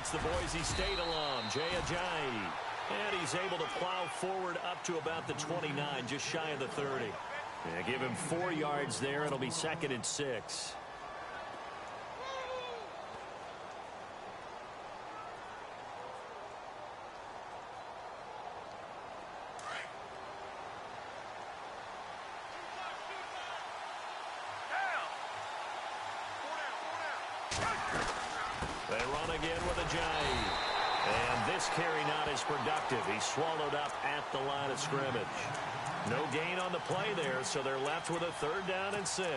It's the Boise State alum, Jay Ajayi. And he's able to plow forward up to about the 29, just shy of the 30. Yeah, give him 4 yards there. It'll be 2nd and 6. They run again with Ajayi. And this carry not as productive. He's swallowed up at the line of scrimmage. No gain on the play there, so they're left with a 3rd down and 6.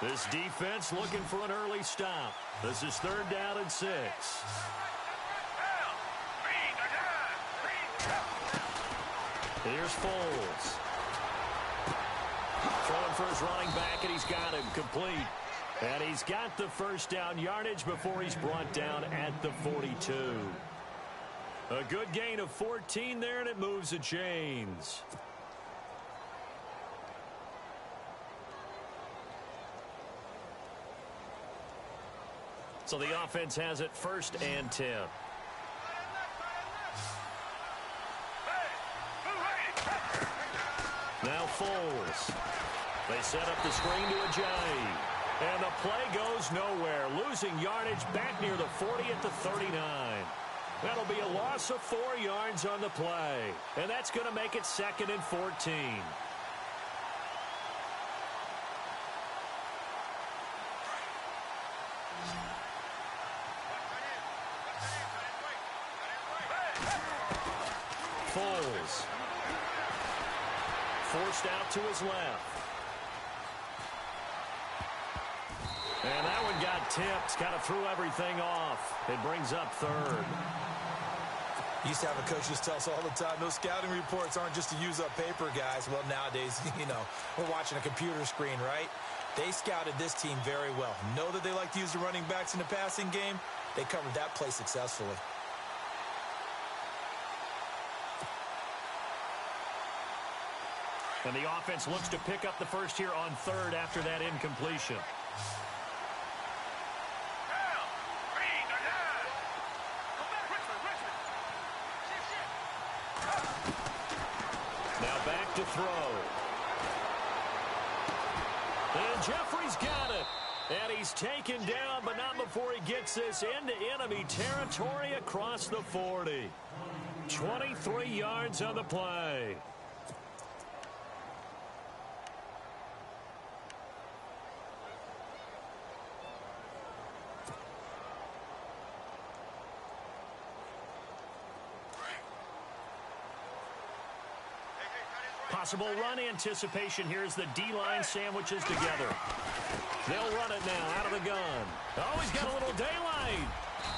This defense looking for an early stop. This is 3rd down and 6. Here's Foles. Throwing for his running back, and he's got him complete. And he's got the 1st down yardage before he's brought down at the 42. A good gain of 14 there, and it moves the chains. So the offense has it 1st and 10. Now Foles. They set up the screen to Ajayi. And the play goes nowhere. Losing yardage back near the 40 at the 39. That'll be a loss of 4 yards on the play. And that's going to make it 2nd and 14. Foles. Forced out to his left. And that one got tipped. Kind of threw everything off. It brings up 3rd. Used to have a coach just tell us all the time, those scouting reports aren't just to use up paper, guys. Well, nowadays, we're watching a computer screen, right? They scouted this team very well. Know that they like to use the running backs in the passing game. They covered that play successfully. And the offense looks to pick up the first here on 3rd after that incompletion. Now back to throw. And Jeffrey's got it. And he's taken down, but not before he gets this into enemy territory across the 40. 23 yards on the play. Possible run anticipation here as the D-line sandwiches together. They'll run it now out of the gun. Oh, he's got a little daylight.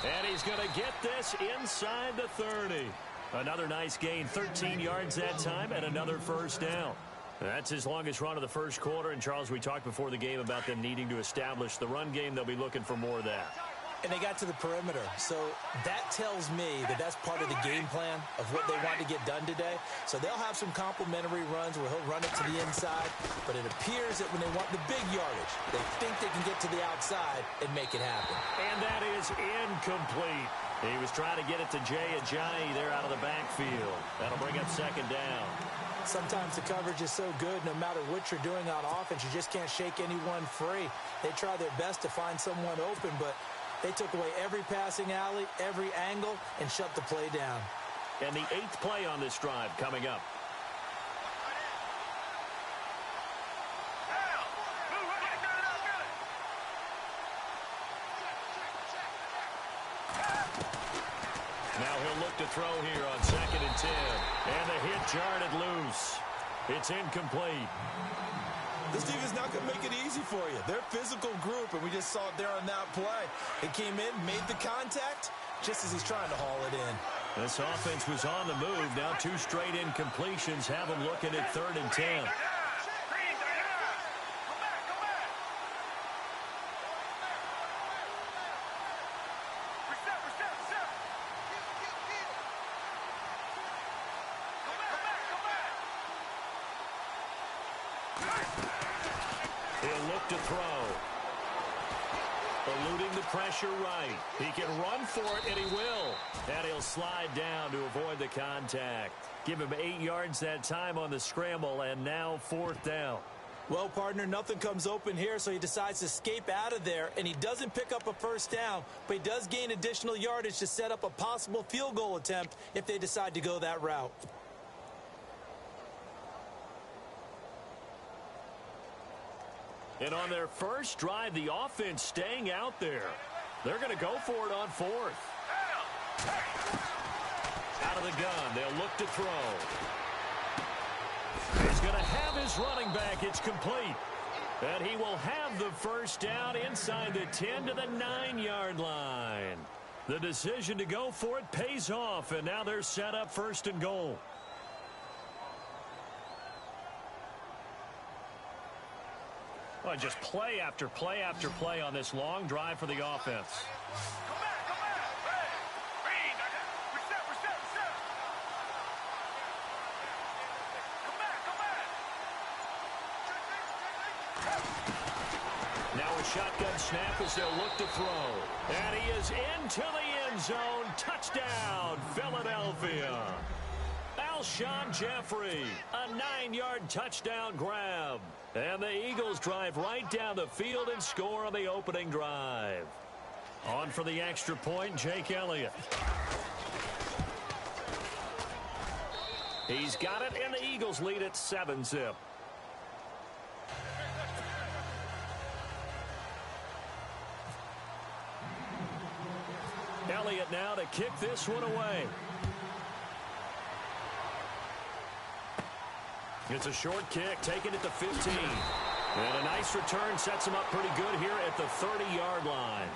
And he's going to get this inside the 30. Another nice gain, 13 yards that time, and another 1st down. That's his longest run of the 1st quarter. And, Charles, we talked before the game about them needing to establish the run game. They'll be looking for more of that. And they got to the perimeter. So that tells me that that's part of the game plan of what they want to get done today. So they'll have some complementary runs where he'll run it to the inside. But it appears that when they want the big yardage, they think they can get to the outside and make it happen. And that is incomplete. He was trying to get it to Jay Ajayi there out of the backfield. That'll bring up 2nd down. Sometimes the coverage is so good, no matter what you're doing on offense, you just can't shake anyone free. They try their best to find someone open, but they took away every passing alley, every angle, and shut the play down. And the 8th play on this drive coming up. Now he'll look to throw here on 2nd and 10. And the hit jarred it loose. It's incomplete. This defense not going to make it easy for you. They're a physical group, and we just saw it there on that play. It came in, made the contact, just as he's trying to haul it in. This offense was on the move. Now 2 straight incompletions have them looking at 3rd and 10. to throw. Eluding the pressure right. He can run for it, and he will. And he'll slide down to avoid the contact. Give him 8 yards that time on the scramble, and now 4th down. Well, partner, nothing comes open here, so he decides to escape out of there, and he doesn't pick up a first down, but he does gain additional yardage to set up a possible field goal attempt if they decide to go that route. And on their first drive, the offense staying out there. They're going to go for it on 4th. Out of the gun, they'll look to throw. He's going to have his running back. It's complete. And he will have the first down inside the 10 to the 9-yard line. The decision to go for it pays off, and now they're set up 1st and goal. Well, just play after play after play on this long drive for the offense. Now a shotgun snap as they'll look to throw. And he is into the end zone. Touchdown, Philadelphia. Alshon Jeffrey, a 9-yard touchdown grab. And the Eagles drive right down the field and score on the opening drive. On for the extra point, Jake Elliott. He's got it, and the Eagles lead at 7-zip. Elliott now to kick this one away. It's a short kick, taken at the 15. And a nice return sets him up pretty good here at the 30-yard line.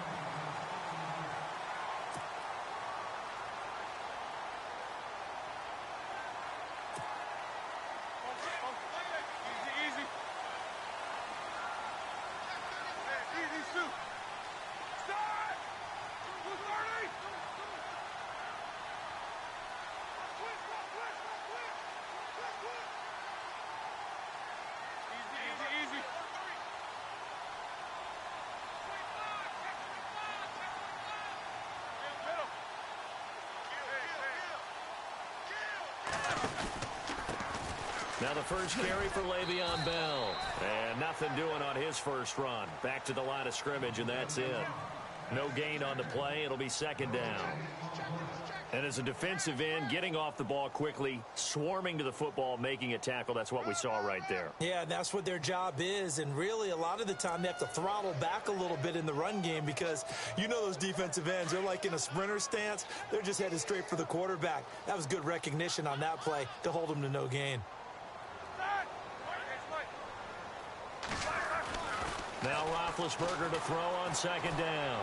Now the first carry for Le'Veon Bell. And nothing doing on his first run. Back to the line of scrimmage, and that's it. No gain on the play. It'll be 2nd down. And as a defensive end, getting off the ball quickly, swarming to the football, making a tackle, that's what we saw right there. Yeah, that's what their job is. And really, a lot of the time, they have to throttle back a little bit in the run game because you know those defensive ends, they're like in a sprinter stance. They're just headed straight for the quarterback. That was good recognition on that play to hold them to no gain. Now Roethlisberger to throw on 2nd down.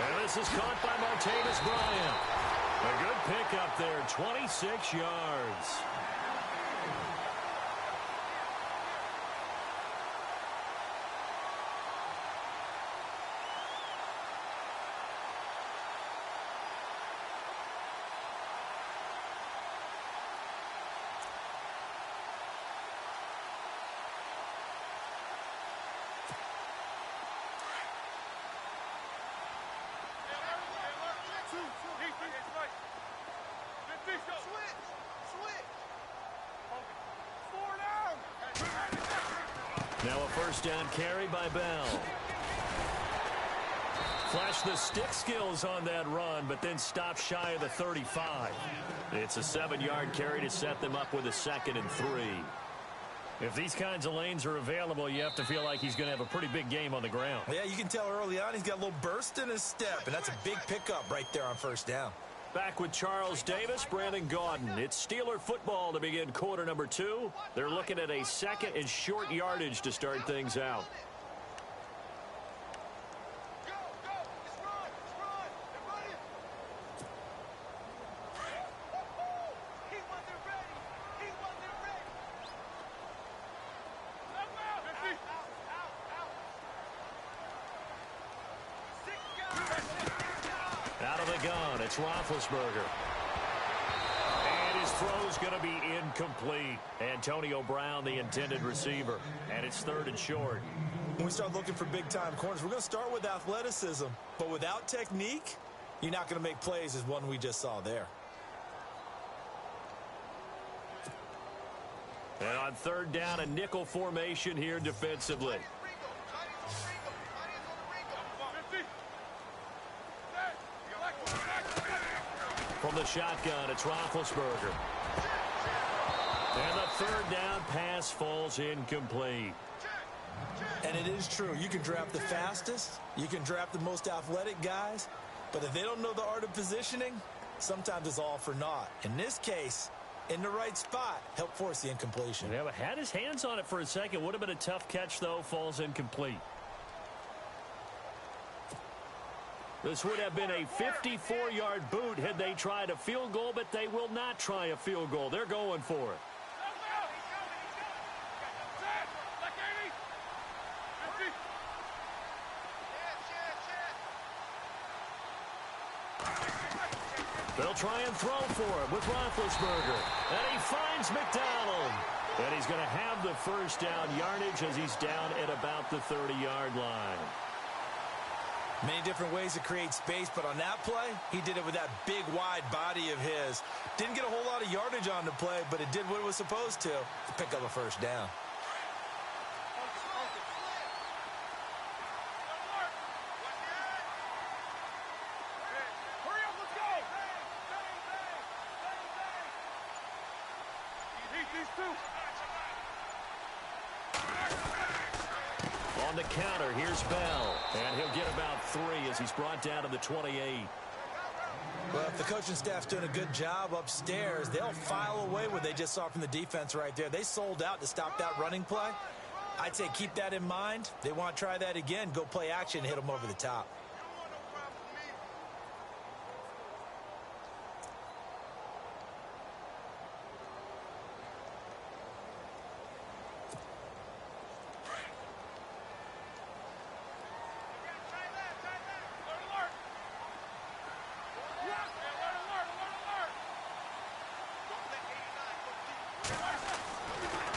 And this is caught by Martavis Bryant. A good pickup there, 26 yards. Now a first down carry by Bell. Flashed the stick skills on that run, but then stopped shy of the 35. It's a 7-yard carry to set them up with a 2nd and 3. If these kinds of lanes are available, you have to feel like he's going to have a pretty big game on the ground. Yeah, you can tell early on he's got a little burst in his step, and that's a big pickup right there on first down. Back with Charles Davis, Brandon Gaudin. It's Steeler football to begin quarter number 2. They're looking at a 2nd and short yardage to start things out. Out of the gun, it's Roethlisberger. And his throw's going to be incomplete. Antonio Brown, the intended receiver. And it's 3rd and short. When we start looking for big-time corners, we're going to start with athleticism. But without technique, you're not going to make plays as one we just saw there. And on third down, a nickel formation here defensively. From the shotgun, it's Roethlisberger. And the third down pass falls incomplete. And it is true. You can draft the fastest. You can draft the most athletic guys. But if they don't know the art of positioning, sometimes it's all for naught. In this case, in the right spot, help force the incompletion. Yeah, but had his hands on it for a second. Would have been a tough catch, though. Falls incomplete. This would have been a 54-yard boot had they tried a field goal, but they will not try a field goal. They're going for it. They'll try and throw for it with Roethlisberger. And he finds McDonald. And he's going to have the first down yardage as he's down at about the 30-yard line. Many different ways to create space, but on that play, he did it with that big, wide body of his. Didn't get a whole lot of yardage on the play, but it did what it was supposed to pick up a first down. On the counter, here's Bell. And he'll get about 3 as he's brought down to the 28. Well, if the coaching staff's doing a good job upstairs, they'll file away what they just saw from the defense right there. They sold out to stop that running play. I'd say keep that in mind. They want to try that again. Go play action and hit them over the top.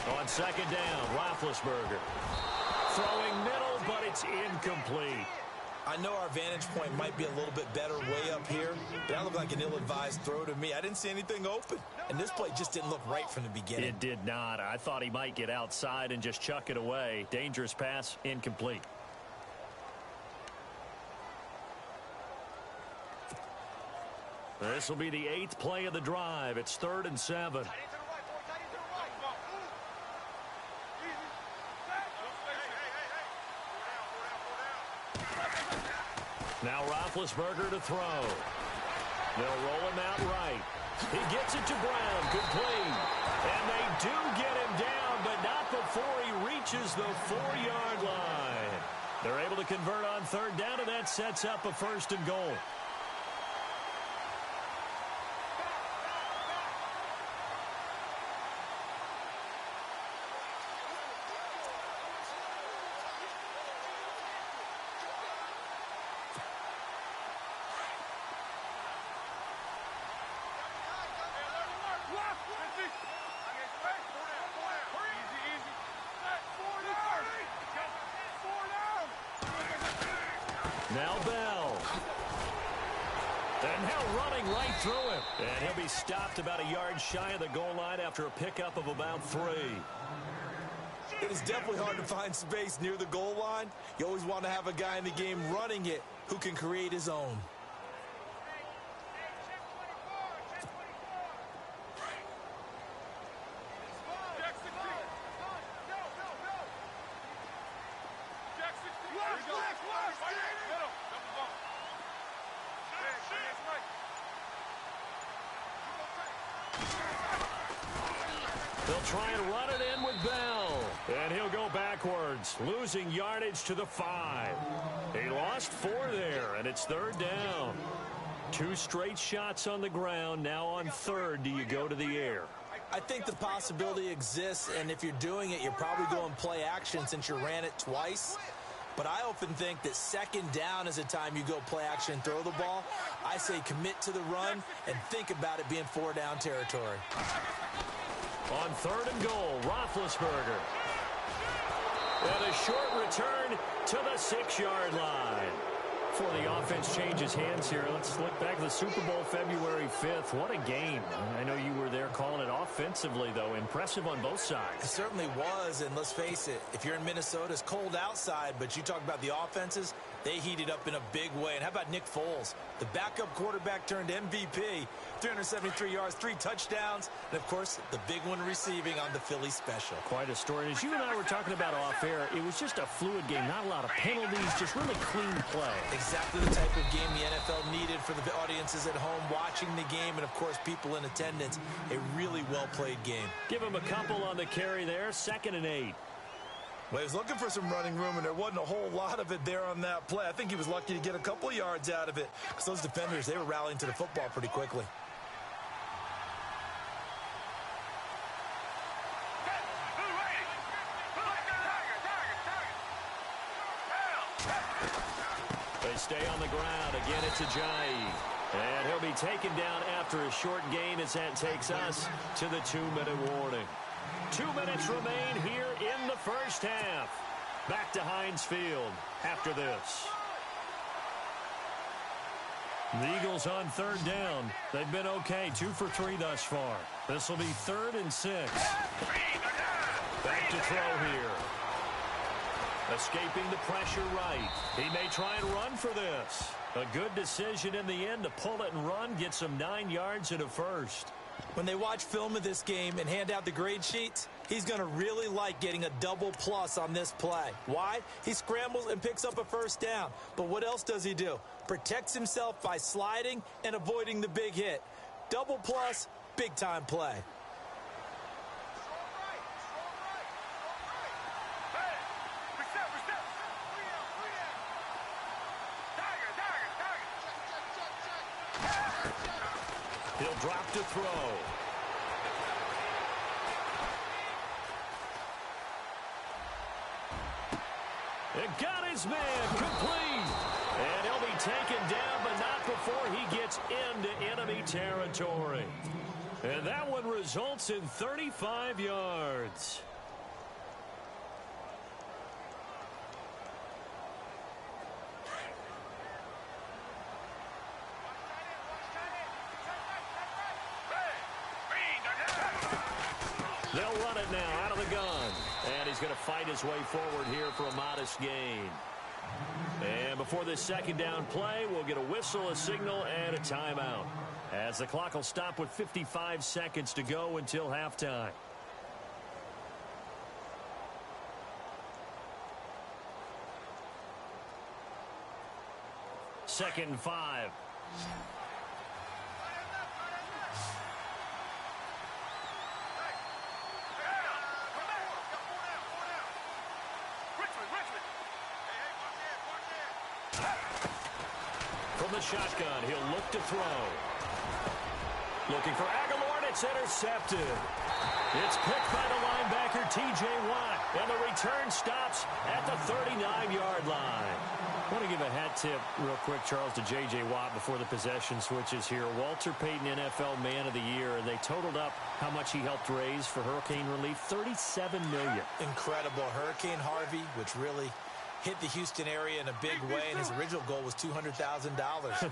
On second down, Roethlisberger. Throwing middle, but it's incomplete. I know our vantage point might be a little bit better way up here, but that looked like an ill-advised throw to me. I didn't see anything open, and this play just didn't look right from the beginning. It did not. I thought he might get outside and just chuck it away. Dangerous pass, incomplete. This will be the 8th play of the drive. It's 3rd and 7. Now Roethlisberger to throw. They'll roll him out right. He gets it to Brown. Complete. And they do get him down, but not before he reaches the 4-yard line. They're able to convert on third down, and that sets up a 1st and goal. Now Bell. And now running right through him. And he'll be stopped about a yard shy of the goal line after a pickup of about 3. It is definitely hard to find space near the goal line. You always want to have a guy in the game running it who can create his own. They'll try and run it in with Bell. And he'll go backwards, losing yardage to the 5. He lost 4 there, and it's 3rd down. 2 straight shots on the ground. Now on 3rd, do you go to the air? I think the possibility exists, and if you're doing it, you're probably going play action since you ran it twice. But I often think that 2nd down is a time you go play action and throw the ball. I say commit to the run and think about it being 4-down territory. On 3rd and goal, Roethlisberger. And a short return to the 6-yard line. Before the offense changes hands here, let's look back to the Super Bowl February 5th. What a game. I know you were there calling it offensively, though. Impressive on both sides. It certainly was, and let's face it, if you're in Minnesota, it's cold outside, but you talk about the offenses, they heated up in a big way. And how about Nick Foles? The backup quarterback turned MVP, 373 yards, 3 touchdowns, and, of course, the big one receiving on the Philly special. Quite a story. As you and I were talking about off air, it was just a fluid game. Not a lot of penalties, just really clean play. Exactly the type of game the NFL needed for the audiences at home watching the game and, of course, people in attendance. A really well-played game. Give him a couple on the carry there. 2nd and 8. Well, he was looking for some running room, and there wasn't a whole lot of it there on that play. I think he was lucky to get a couple yards out of it because those defenders, they were rallying to the football pretty quickly. They stay on the ground. Again, it's Ajayi. And he'll be taken down after a short gain as that takes us to the 2-minute warning. 2 minutes remain here in the first half. Back to Heinz Field after this. The Eagles on 3rd down. They've been okay, 2 for 3 thus far. This will be 3rd and 6. Back to throw here. Escaping the pressure right. He may try and run for this. A good decision in the end to pull it and run, get some 9 yards and a first. When they watch film of this game and hand out the grade sheets, he's going to really like getting a double plus on this play. Why? He scrambles and picks up a first down. But what else does he do? Protects himself by sliding and avoiding the big hit. Double plus, big-time play. He'll drop to throw. It got his man complete. And he'll be taken down, but not before he gets into enemy territory. And that one results in 35 yards. They'll run it now out of the gun. And he's going to fight his way forward here for a modest gain. And before this 2nd down play, we'll get a whistle, a signal, and a timeout. As the clock will stop with 55 seconds to go until halftime. Second and 5. From the shotgun, he'll look to throw. Looking for Aguilar, and it's intercepted. It's picked by the linebacker, T.J. Watt, and the return stops at the 39-yard line. I want to give a hat tip real quick, Charles, to J.J. Watt before the possession switches here. Walter Payton, NFL Man of the Year, and they totaled up how much he helped raise for hurricane relief, $37 million. Incredible. Hurricane Harvey, which really hit the Houston area in a big way, and his original goal was $200,000.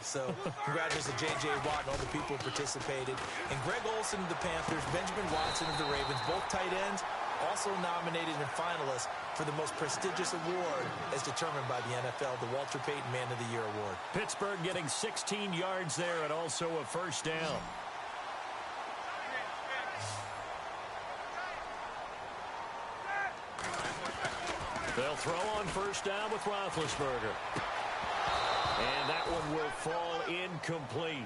So congratulations to J.J. Watt and all the people who participated. And Greg Olsen of the Panthers, Benjamin Watson of the Ravens, both tight ends, also nominated and finalists for the most prestigious award as determined by the NFL, the Walter Payton Man of the Year Award. Pittsburgh getting 16 yards there and also a first down. They'll throw on first down with Roethlisberger. And that one will fall incomplete.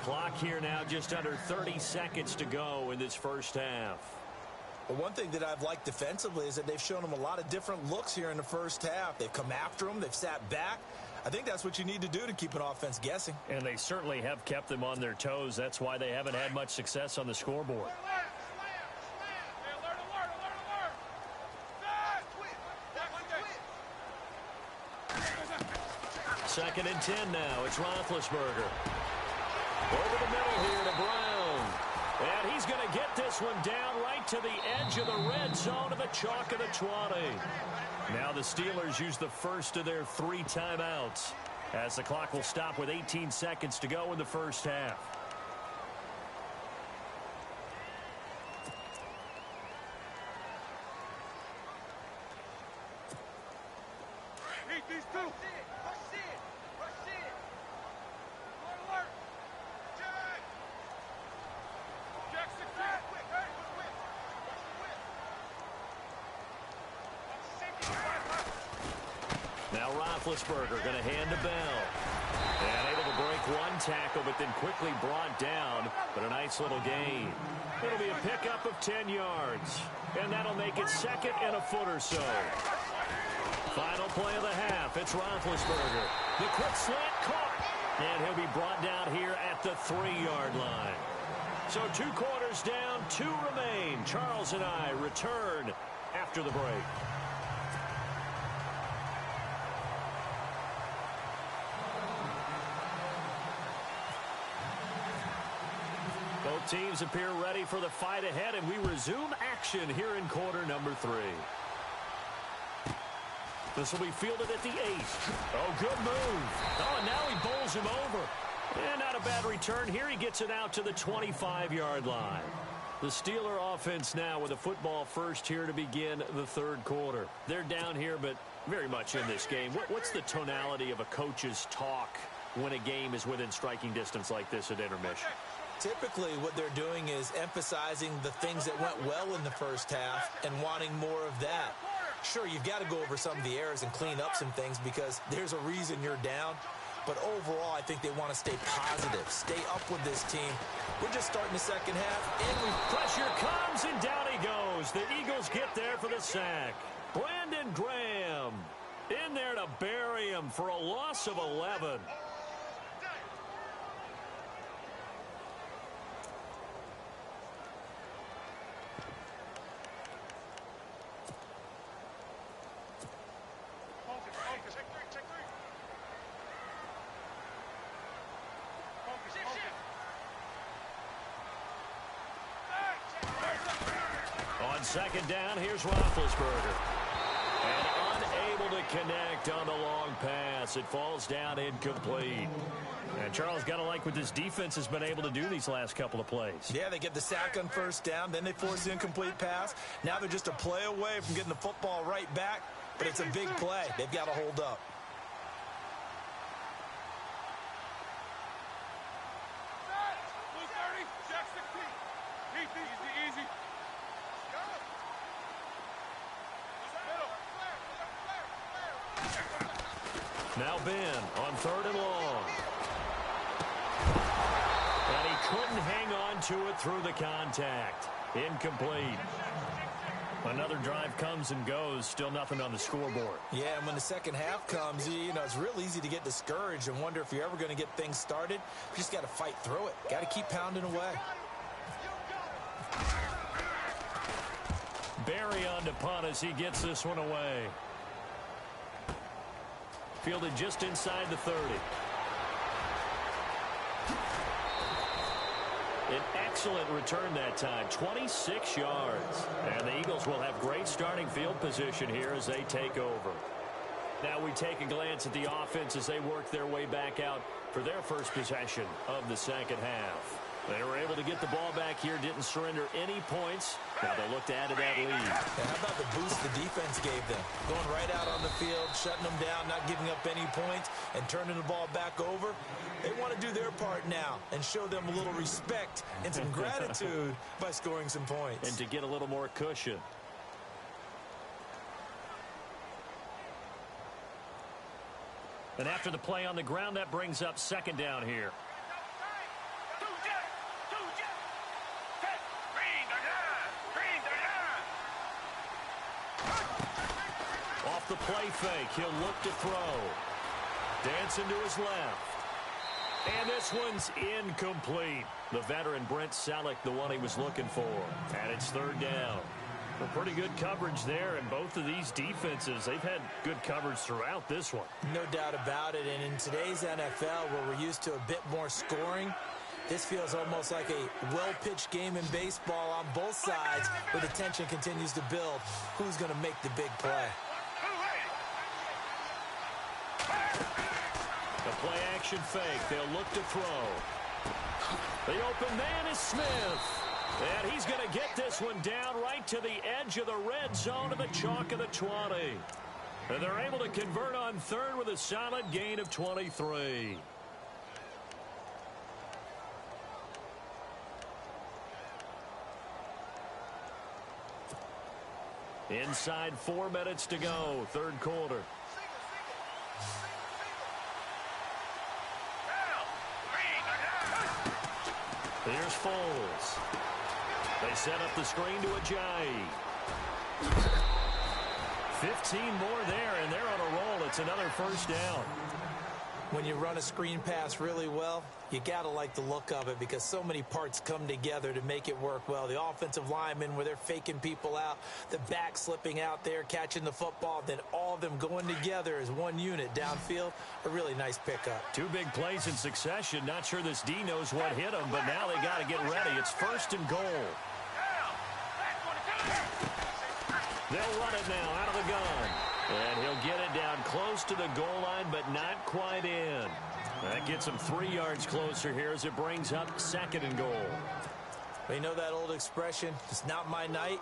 Clock here now just under 30 seconds to go in this first half. Well, one thing that I've liked defensively is that they've shown them a lot of different looks here in the first half. They've come after them. They've sat back. I think that's what you need to do to keep an offense guessing. And they certainly have kept them on their toes. That's why they haven't had much success on the scoreboard. Second and 10 now. It's Roethlisberger. Over the middle here to Brown. And he's going to get this this one down right to the edge of the red zone of the chalk of the 20. Now the Steelers use the first of their 3 timeouts, as the clock will stop with 18 seconds to go in the first half. Now Roethlisberger going to hand to Bell. And able to break one tackle, but then quickly brought down. But a nice little gain. It'll be a pickup of 10 yards. And that'll make it second and a foot or so. Final play of the half. It's Roethlisberger. The quick slant caught. And he'll be brought down here at the 3-yard line. So 2 quarters down, 2 remain. Charles and I return after the break. Both teams appear ready for the fight ahead, and we resume action here in quarter number 3. This will be fielded at the 8. Oh, good move. Oh, and now he bowls him over. And not a bad return here. He gets it out to the 25-yard line. The Steeler offense now with a football first here to begin the 3rd quarter. They're down here, but very much in this game. What's the tonality of a coach's talk when a game is within striking distance like this at intermission? Typically, what they're doing is emphasizing the things that went well in the first half and wanting more of that. Sure, you've got to go over some of the errors and clean up some things because there's a reason you're down. But overall, I think they want to stay positive, stay up with this team. We're just starting the second half. And pressure comes, and down he goes. The Eagles get there for the sack. Brandon Graham in there to bury him for a loss of 11. On second down, here's Roethlisberger. And unable to connect on the long pass. It falls down incomplete. And Charles, got to like what this defense has been able to do these last couple of plays. Yeah, they get the sack on first down, then they force the incomplete pass. Now they're just a play away from getting the football right back, but it's a big play. They've got to hold up. Now Ben on 3rd and long. And he couldn't hang on to it through the contact. Incomplete. Another drive comes and goes. Still nothing on the scoreboard. Yeah, and when the second half comes, you know, it's real easy to get discouraged and wonder if you're ever going to get things started. You just got to fight through it. Got to keep pounding away. Barry on to punt as he gets this one away. Fielded just inside the 30. An excellent return that time, 26 yards. And the Eagles will have great starting field position here as they take over. Now we take a glance at the offense as they work their way back out for their first possession of the second half. They were able to get the ball back here, didn't surrender any points. Now they'll look to add to that lead. And how about the boost the defense gave them? Going right out on the field, shutting them down, not giving up any points, and turning the ball back over. They want to do their part now and show them a little respect and some gratitude by scoring some points. And to get a little more cushion. And after the play on the ground, that brings up second down here. Off the play fake, he'll look to throw. Dancing to his left. And this one's incomplete. The veteran Brent Selleck, the one he was looking for. And it's 3rd down. Well, pretty good coverage there, and both of these defenses, they've had good coverage throughout this one. No doubt about it, and in today's NFL, where we're used to a bit more scoring, This feels almost like a well-pitched game in baseball on both sides where the tension continues to build. Who's going to make the big play? The play action fake. They'll look to throw. The open man is Smith. And he's going to get this one down right to the edge of the red zone to the chalk of the 20. And they're able to convert on third with a solid gain of 23. Inside 4 minutes to go, third quarter. Here's Foles. They set up the screen to Ajayi. 15 more there, and they're on a roll. It's another first down. When you run a screen pass really well, you got to like the look of it because so many parts come together to make it work well. The offensive linemen where they're faking people out, the back slipping out there, catching the football, then all of them going together as one unit downfield. A really nice pickup. 2 big plays in succession. Not sure this D knows what hit him, but now they got to get ready. It's first and goal. They'll run it now out of the gun. And he'll get it down close to the goal line, but not quite in. That gets him 3 yards closer here as it brings up second and goal. Well, you know that old expression, it's not my night?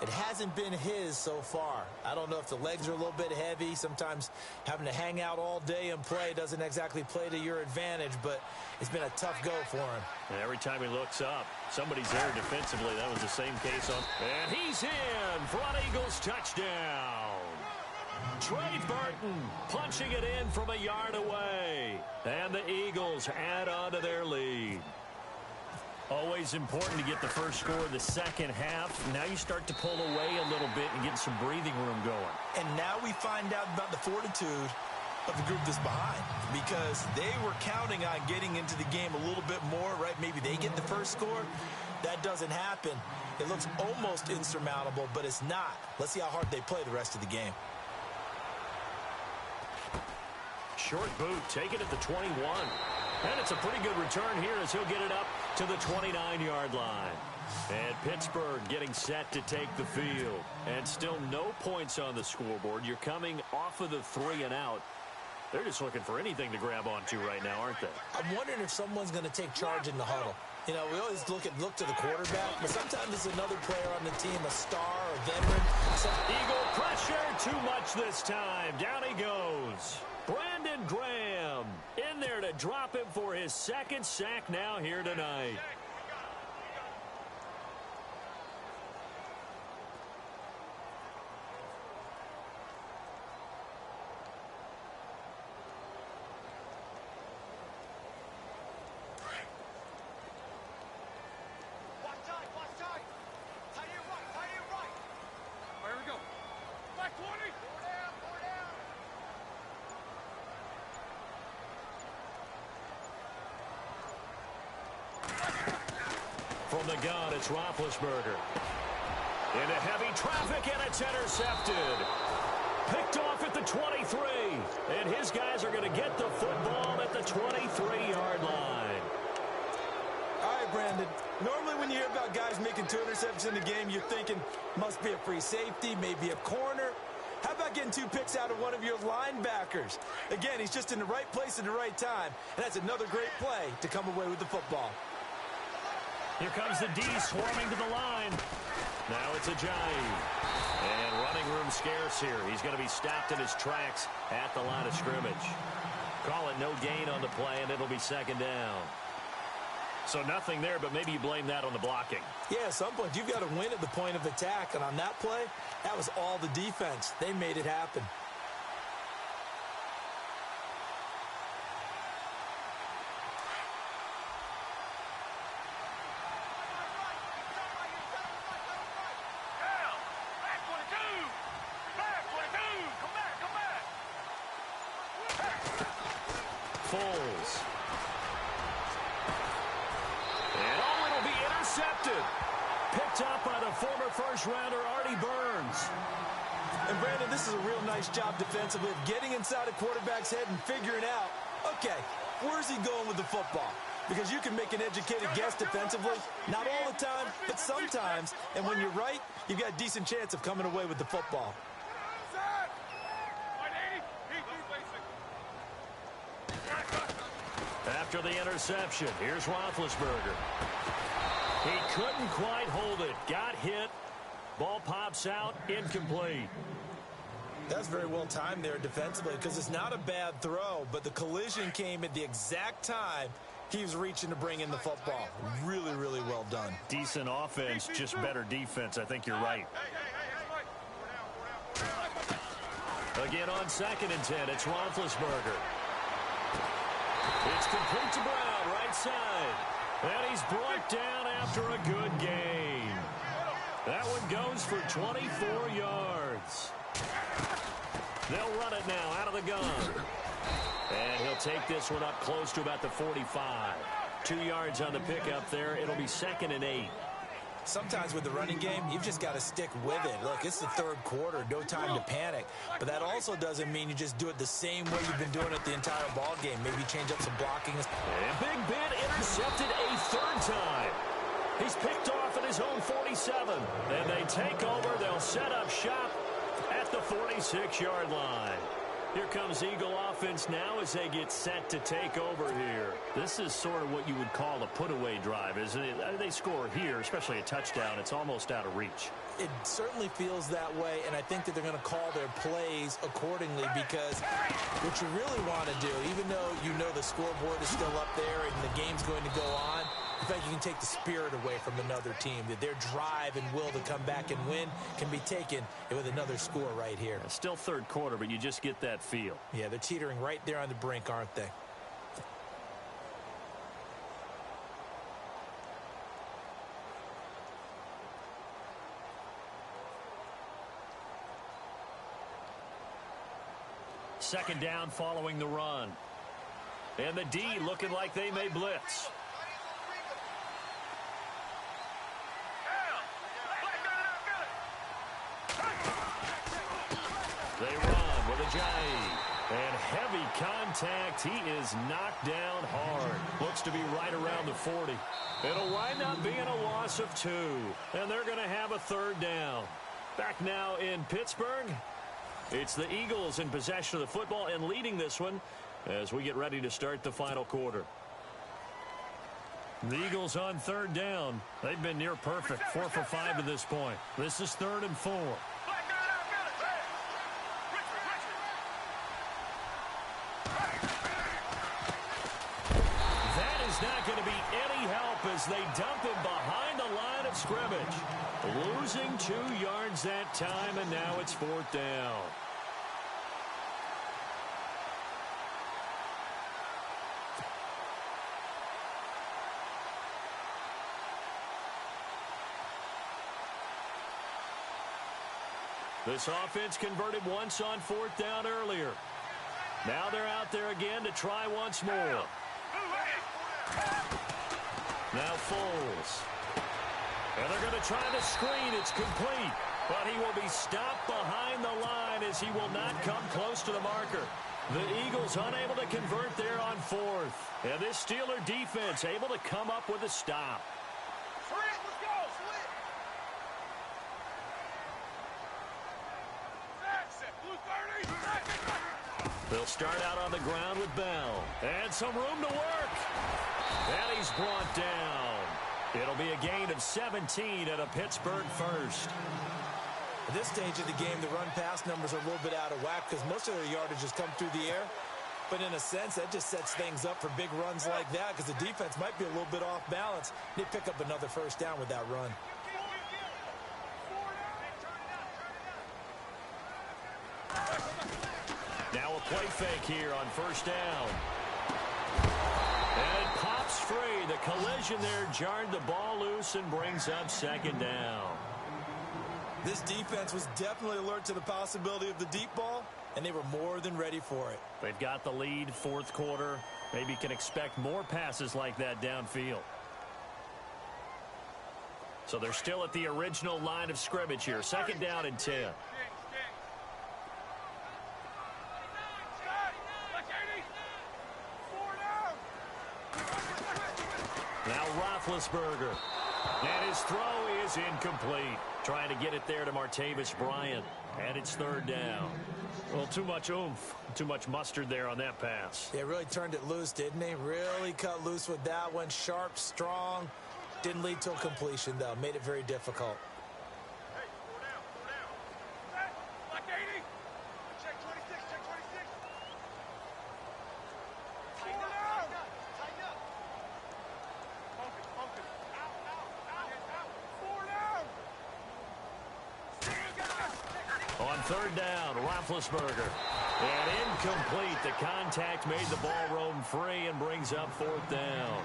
It hasn't been his so far. I don't know if the legs are a little bit heavy. Sometimes having to hang out all day and play doesn't exactly play to your advantage, but it's been a tough go for him. And every time he looks up, somebody's there defensively. That was the same case on. And he's in for an Eagles touchdown. Trey Burton punching it in from a yard away. And the Eagles add on to their lead. Always important to get the first score of the second half. Now you start to pull away a little bit and get some breathing room going. And now we find out about the fortitude of the group that's behind because they were counting on getting into the game a little bit more, right? Maybe they get the first score. That doesn't happen. It looks almost insurmountable, but it's not. Let's see how hard they play the rest of the game. Short boot, take it at the 21. And it's a pretty good return here as he'll get it up to the 29-yard line. And Pittsburgh getting set to take the field. And still no points on the scoreboard. You're coming off of the 3 and out. They're just looking for anything to grab onto right now, aren't they? I'm wondering if someone's going to take charge in the huddle. You know, we always look to the quarterback, but sometimes it's another player on the team, a star or veteran. Eagle pressure, too much this time. Down he goes. Brandon Graham in there to drop him for his second sack now here tonight. From the gun, it's Roethlisberger. Into heavy traffic, and it's intercepted. Picked off at the 23. And his guys are going to get the football at the 23-yard line. All right, Brandon. Normally when you hear about guys making 2 interceptions in the game, you're thinking, must be a free safety, maybe a corner. How about getting 2 picks out of one of your linebackers? Again, he's just in the right place at the right time. And that's another great play to come away with the football. Here comes the D swarming to the line. Now it's Ajayi. And running room scarce here. He's going to be stopped in his tracks at the line of scrimmage. Call it no gain on the play, and it'll be second down. So nothing there, but maybe you blame that on the blocking. Yeah, at some point, you've got to win at the point of attack. And on that play, that was all the defense. They made it happen. Foles. And oh, it'll be intercepted. Picked up by the former first-rounder Artie Burns. And Brandon, this is a real nice job defensively of getting inside a quarterback's head and figuring out, okay, where's he going with the football? Because you can make an educated guess defensively. Not all the time, but sometimes. And when you're right, you've got a decent chance of coming away with the football. After the interception, here's Roethlisberger. He couldn't quite hold it. Got hit. Ball pops out. Incomplete. That's very well timed there defensively because it's not a bad throw, but the collision came at the exact time he was reaching to bring in the football. Really, really well done. Decent offense, just better defense. I think you're right. Again on 2nd and 10, it's Roethlisberger. It's complete to Brown, right side. And he's brought down after a good gain. That one goes for 24 yards. They'll run it now out of the gun. And he'll take this one up close to about the 45. 2 yards on the pickup there. It'll be 2nd and 8. Sometimes with the running game, you've just got to stick with it. Look, it's the 3rd quarter, no time to panic. But that also doesn't mean you just do it the same way you've been doing it the entire ball game. Maybe change up some blocking. And Big Ben intercepted a 3rd time. He's picked off at his own 47. And they take over. They'll set up shop at the 46-yard line. Here comes Eagle offense now as they get set to take over here. This is sort of what you would call a put-away drive, isn't it? They score here, especially a touchdown. It's almost out of reach. It certainly feels that way, and I think that they're going to call their plays accordingly because what you really want to do, even though you know the scoreboard is still up there and the game's going to go on, in fact, you can take the spirit away from another team. That their drive and will to come back and win can be taken with another score right here. It's still 3rd quarter, but you just get that feel. Yeah, they're teetering right there on the brink, aren't they? Second down following the run. And the D looking like they may blitz. They run with Ajayi. And heavy contact. He is knocked down hard. Looks to be right around the 40. It'll wind up being a loss of 2. And they're going to have a 3rd down. Back now in Pittsburgh. It's the Eagles in possession of the football and leading this one as we get ready to start the final quarter. The Eagles on 3rd down. They've been near perfect. 4 for 5 to this point. This is 3rd and 4. That is not going to be any help as they dump him behind the line of scrimmage. Losing 2 yards that time, and now it's 4th down. This offense converted once on 4th down earlier. Now they're out there again to try once more. Now Foles. And they're going to try the screen. It's complete. But he will be stopped behind the line as he will not come close to the marker. The Eagles unable to convert there on 4th. And this Steeler defense able to come up with a stop. They'll start out on the ground with Bell. And some room to work. And he's brought down. It'll be a gain of 17 at a Pittsburgh first. At this stage of the game, the run-pass numbers are a little bit out of whack because most of their yardage has come through the air. But in a sense, that just sets things up for big runs like that because the defense might be a little bit off balance. They pick up another 1st down with that run. Now a play fake here on 1st down. And it pops free. The collision there jarred the ball loose and brings up 2nd down. This defense was definitely alert to the possibility of the deep ball, and they were more than ready for it. They've got the lead, 4th quarter. Maybe can expect more passes like that downfield. So they're still at the original line of scrimmage here. 2nd down and 10. Now Roethlisberger. And his throw is incomplete. Trying to get it there to Martavis Bryant. And it's third down. Well, too much oomph, too much mustard there on that pass. They really turned it loose, didn't they? Really cut loose with that one. Sharp, strong. Didn't lead to a completion, though. Made it very difficult. Hey, 4 down, 4 down. Set. Black 80. Check 26, check 26. 4 down. Tighten up. Focus, focus. Out, out. 4 down. On third down, Roethlisberger. And incomplete. The contact made the ball roam free and brings up fourth down.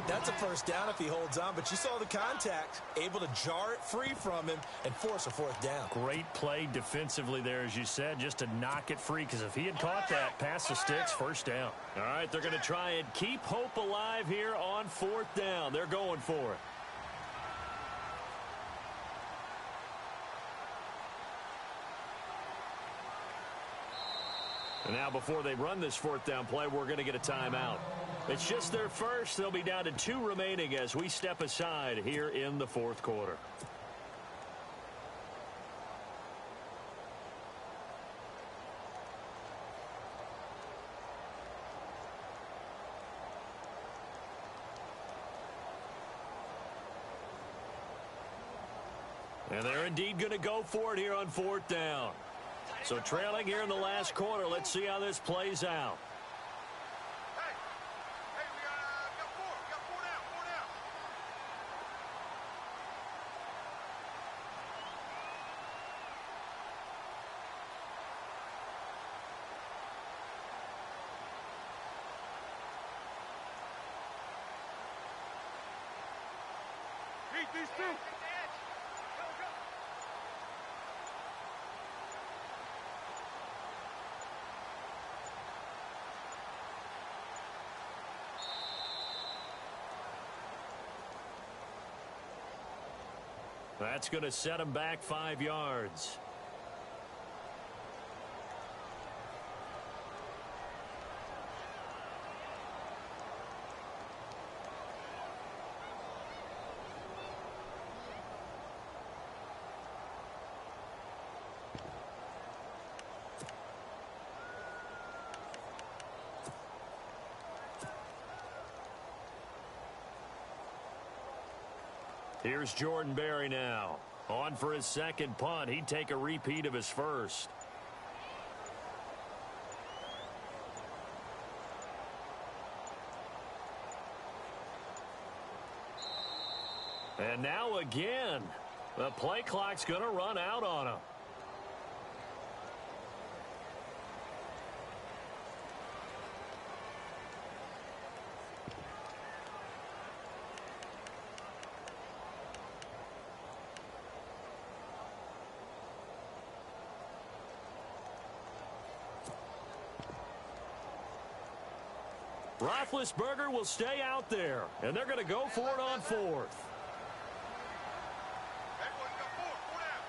That's a first down if he holds on, but you saw the contact. Able to jar it free from him and force a fourth down. Great play defensively there, as you said, just to knock it free, because if he had caught that, past the sticks, first down. All right, they're going to try and keep hope alive here on fourth down. They're going for it. And now before they run this fourth down play, we're going to get a timeout. It's just their first. They'll be down to 2 remaining as we step aside here in the fourth quarter. And they're indeed going to go for it here on fourth down. So trailing here in the last quarter, let's see how this plays out. Hey, we got 4. We got 4 down, 4 down. Beat these 2. Go. That's going to set him back 5 yards. Here's Jordan Berry now. On for his second punt. He'd take a repeat of his first. And now again, the play clock's going to run out on him. Roethlisberger will stay out there, and they're going to go for it on fourth. Everyone got 4 down.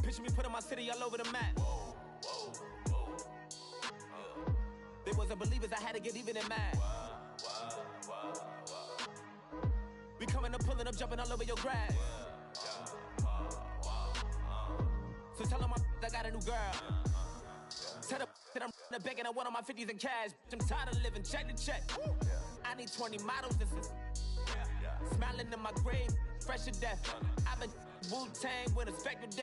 Picture me putting my city all over the map. They wasn't believers, I had to get even in mad. We coming up, pulling up, jumping all over your grass. So tell them I got a new girl. Tell them that I'm in the bank and I want all my 50s in cash. I'm tired of living check to check. I need 20 models. This is smiling in my grave, fresh to death. I've been Wu-Tang with a spectral.